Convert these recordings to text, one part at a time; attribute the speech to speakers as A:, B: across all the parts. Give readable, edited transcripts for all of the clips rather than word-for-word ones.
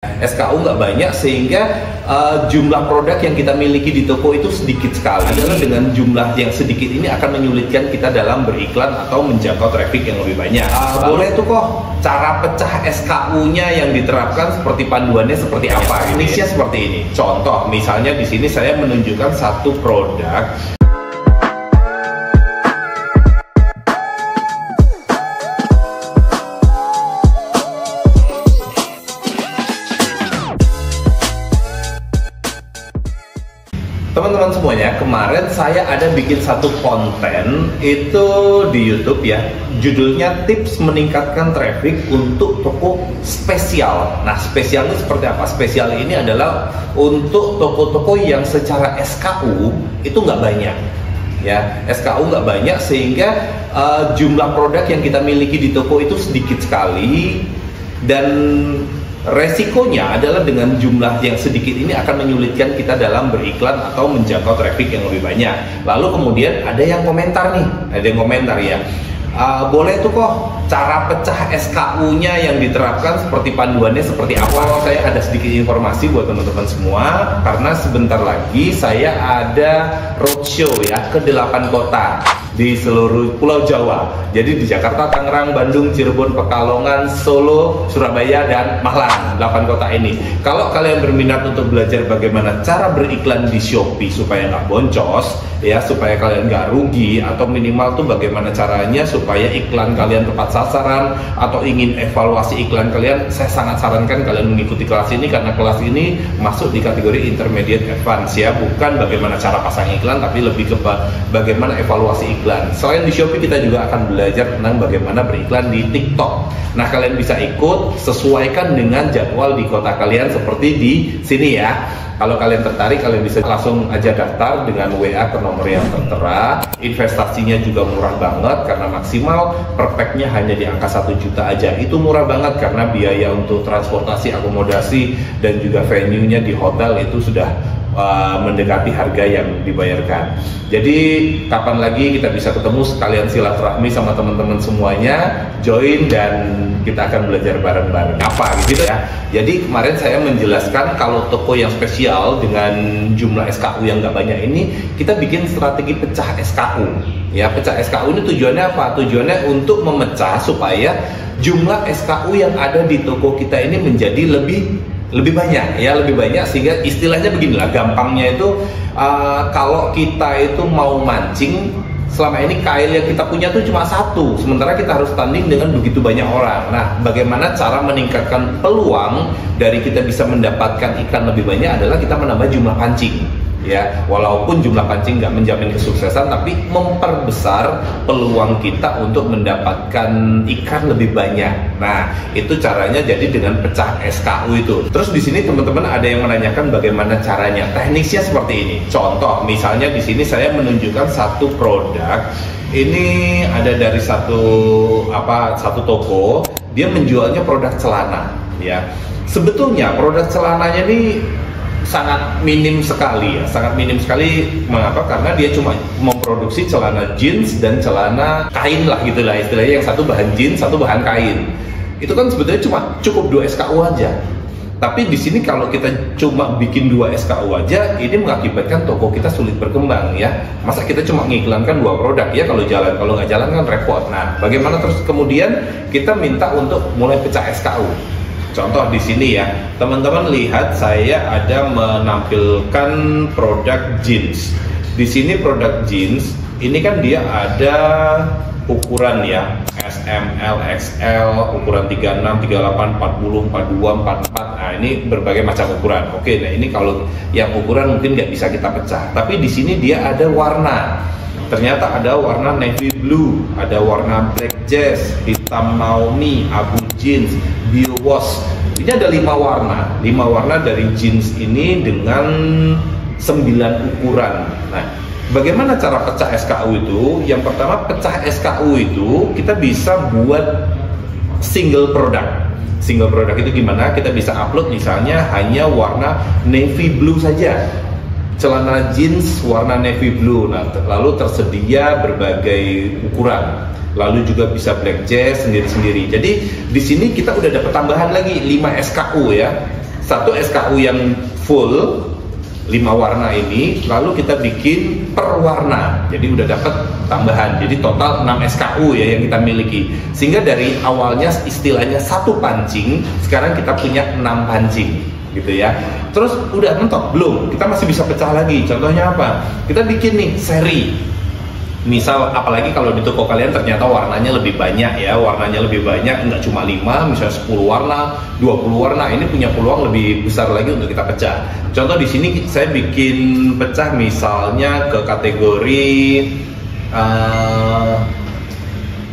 A: SKU nggak banyak sehingga jumlah produk yang kita miliki di toko itu sedikit sekali. Adalah dengan jumlah yang sedikit ini akan menyulitkan kita dalam beriklan atau menjangkau traffic yang lebih banyak. Boleh tuh kok cara pecah SKU-nya yang diterapkan seperti panduannya seperti apa? Inisinya seperti ini. Contoh, misalnya di sini saya menunjukkan satu produk. Teman-teman semuanya, kemarin saya ada bikin satu konten itu di YouTube ya, judulnya tips meningkatkan traffic untuk toko spesial. Nah, spesialnya seperti apa? Spesial ini adalah untuk toko-toko yang secara SKU itu nggak banyak ya, SKU nggak banyak sehingga jumlah produk yang kita miliki di toko itu sedikit sekali, dan resikonya adalah dengan jumlah yang sedikit ini akan menyulitkan kita dalam beriklan atau menjangkau traffic yang lebih banyak. Lalu kemudian ada yang komentar nih, ada yang komentar ya, boleh tuh kok cara pecah SKU-nya yang diterapkan seperti panduannya seperti apa? Saya ada sedikit informasi buat teman-teman semua, karena sebentar lagi saya ada roadshow ya ke 8 kota di seluruh Pulau Jawa. Jadi di Jakarta, Tangerang, Bandung, Cirebon, Pekalongan, Solo, Surabaya, dan Malang. 8 kota ini. Kalau kalian berminat untuk belajar bagaimana cara beriklan di Shopee supaya nggak boncos, ya, supaya kalian nggak rugi, atau minimal tuh bagaimana caranya supaya iklan kalian tepat sasaran, atau ingin evaluasi iklan kalian, saya sangat sarankan kalian mengikuti kelas ini, karena kelas ini masuk di kategori intermediate advance ya, bukan bagaimana cara pasang iklan, tapi lebih ke bagaimana evaluasi iklan. Selain di Shopee, kita juga akan belajar tentang bagaimana beriklan di TikTok. Nah, kalian bisa ikut, sesuaikan dengan jadwal di kota kalian seperti di sini ya. Kalau kalian tertarik, kalian bisa langsung aja daftar dengan WA ke nomor yang tertera. Investasinya juga murah banget, karena maksimal per pack-nya hanya di angka 1 juta aja. Itu murah banget karena biaya untuk transportasi, akomodasi, dan juga venue-nya di hotel itu sudah mendekati harga yang dibayarkan. Jadi kapan lagi kita bisa ketemu, sekalian silaturahmi sama teman-teman semuanya, join, dan kita akan belajar bareng-bareng apa gitu ya. Jadi kemarin saya menjelaskan kalau toko yang spesial dengan jumlah SKU yang nggak banyak ini, kita bikin strategi pecah SKU ya. Pecah SKU ini tujuannya apa? Tujuannya untuk memecah supaya jumlah SKU yang ada di toko kita ini menjadi lebih banyak ya, lebih banyak, sehingga istilahnya beginilah gampangnya itu, kalau kita itu mau mancing, selama ini kail yang kita punya tuh cuma satu, sementara kita harus tanding dengan begitu banyak orang. Nah, bagaimana cara meningkatkan peluang dari kita bisa mendapatkan ikan lebih banyak adalah kita menambah jumlah pancing ya. Walaupun jumlah pancing nggak menjamin kesuksesan, tapi memperbesar peluang kita untuk mendapatkan ikan lebih banyak. Nah, itu caranya jadi dengan pecah SKU itu. Terus di sini teman-teman ada yang menanyakan bagaimana caranya. Teknisnya seperti ini. Contoh, misalnya di sini saya menunjukkan satu produk. Ini ada dari satu toko, dia menjualnya produk celana ya. Sebetulnya produk celananya ini sangat minim sekali ya, sangat minim sekali. Mengapa? Karena dia cuma memproduksi celana jeans dan celana kain lah gitulah istilahnya, yang satu bahan jeans, satu bahan kain. Itu kan sebetulnya cuma cukup 2 SKU aja. Tapi di sini kalau kita cuma bikin 2 SKU aja, ini mengakibatkan toko kita sulit berkembang ya. Masa kita cuma ngiklankan 2 produk ya, kalau jalan, kalau nggak jalan kan repot. Nah, bagaimana terus kemudian kita minta untuk mulai pecah SKU? Contoh di sini ya, teman-teman lihat saya ada menampilkan produk jeans. Di sini produk jeans ini kan dia ada ukuran ya, S, M, L, XL, ukuran 36, 38, 40, 42, 44. Nah, ini berbagai macam ukuran. Oke, nah ini kalau yang ukuran mungkin nggak bisa kita pecah. Tapi di sini dia ada warna. Ternyata ada warna navy blue, ada warna black jazz, hitam Naomi, abu jeans, bio wash. Ini ada 5 warna. 5 warna dari jeans ini dengan 9 ukuran. Nah, bagaimana cara pecah SKU itu? Yang pertama, pecah SKU itu kita bisa buat single product. Single product itu gimana? Kita bisa upload misalnya hanya warna navy blue saja. Celana jeans warna navy blue. Nah, lalu tersedia berbagai ukuran. Lalu juga bisa black jazz sendiri-sendiri. Jadi di sini kita udah dapat tambahan lagi 5 SKU ya. satu SKU yang full 5 warna ini, lalu kita bikin per warna, jadi udah dapat tambahan, jadi total 6 SKU ya yang kita miliki, sehingga dari awalnya istilahnya satu pancing, sekarang kita punya 6 pancing gitu ya. Terus udah mentok? Belum, kita masih bisa pecah lagi. Contohnya apa? Kita bikin nih seri, misal apalagi kalau di toko kalian ternyata warnanya lebih banyak ya, warnanya lebih banyak, nggak cuma 5, misalnya 10 warna, 20 warna, ini punya peluang lebih besar lagi untuk kita pecah. Contoh di sini saya bikin pecah misalnya ke kategori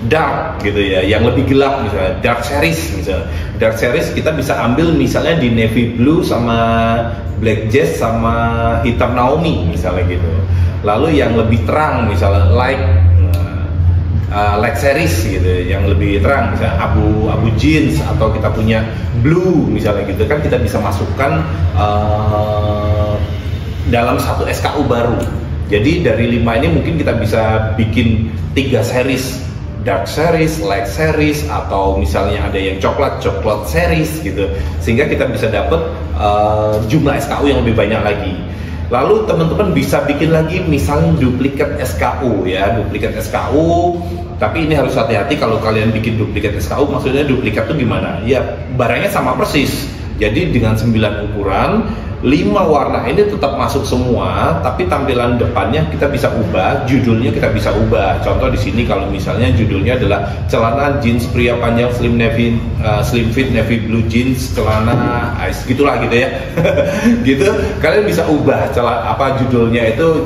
A: dark gitu ya, yang lebih gelap, misalnya dark series. Misalnya dark series kita bisa ambil misalnya di navy blue sama black jazz sama hitam Naomi misalnya gitu. Lalu yang lebih terang misalnya light series gitu, yang lebih terang misalnya abu jeans, atau kita punya blue misalnya gitu kan, kita bisa masukkan dalam satu SKU baru. Jadi dari 5 ini mungkin kita bisa bikin 3 series, dark series, light series, atau misalnya ada yang coklat series gitu, sehingga kita bisa dapat jumlah SKU yang lebih banyak lagi. Lalu teman-teman bisa bikin lagi misalnya duplikat SKU ya, duplikat SKU. Tapi ini harus hati-hati kalau kalian bikin duplikat SKU, maksudnya duplikat itu gimana? Ya barangnya sama persis. Jadi dengan 9 ukuran, 5 warna ini tetap masuk semua, tapi tampilan depannya kita bisa ubah, judulnya kita bisa ubah. Contoh di sini kalau misalnya judulnya adalah celana jeans pria panjang slim fit navy blue jeans celana ice gitulah gitu ya. Gitu kalian bisa ubah judulnya itu,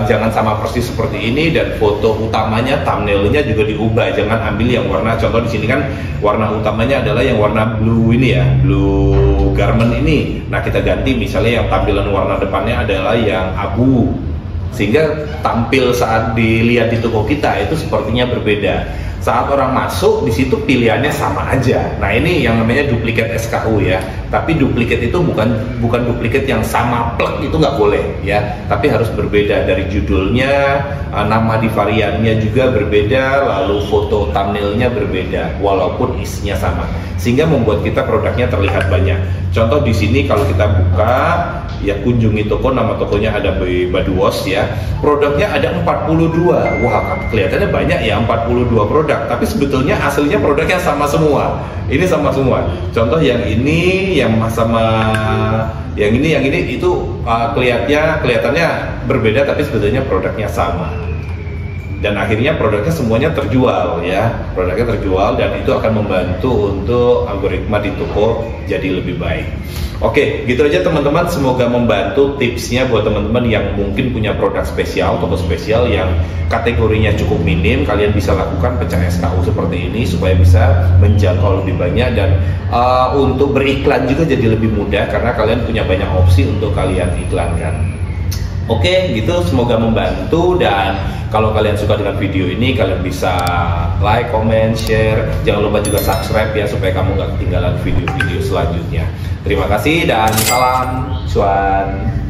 A: jangan sama persis seperti ini, dan foto utamanya thumbnailnya juga diubah, jangan ambil yang warna, contoh di sini kan warna utamanya adalah yang warna blue ini ya, blue garment ini. Nah kita ganti misalnya yang tampilan warna depannya adalah yang abu, sehingga tampil saat dilihat di toko kita itu sepertinya berbeda. Saat orang masuk di situ pilihannya sama aja. Nah ini yang namanya duplikat SKU ya. Tapi duplikat itu bukan duplikat yang sama plek, itu nggak boleh ya. Tapi harus berbeda dari judulnya, nama di variannya juga berbeda, lalu foto thumbnailnya berbeda, walaupun isinya sama, sehingga membuat kita produknya terlihat banyak. Contoh di sini kalau kita buka ya, kunjungi toko, nama tokonya ada Baduos ya. Produknya ada 42. Wah, kelihatannya banyak ya, 42 produk, tapi sebetulnya aslinya produknya sama semua. Ini sama semua. Contoh yang ini, yang sama yang ini itu kelihatannya berbeda, tapi sebetulnya produknya sama. Dan akhirnya produknya semuanya terjual ya, produknya terjual, dan itu akan membantu untuk algoritma di toko jadi lebih baik. Oke, gitu aja teman-teman, semoga membantu tipsnya buat teman-teman yang mungkin punya produk spesial, toko spesial yang kategorinya cukup minim. Kalian bisa lakukan pecah SKU seperti ini supaya bisa menjangkau lebih banyak, dan untuk beriklan juga jadi lebih mudah karena kalian punya banyak opsi untuk kalian iklankan. Oke, gitu, semoga membantu, dan kalau kalian suka dengan video ini, kalian bisa like, comment, share. Jangan lupa juga subscribe ya, supaya kamu gak ketinggalan video-video selanjutnya. Terima kasih dan salam cuan.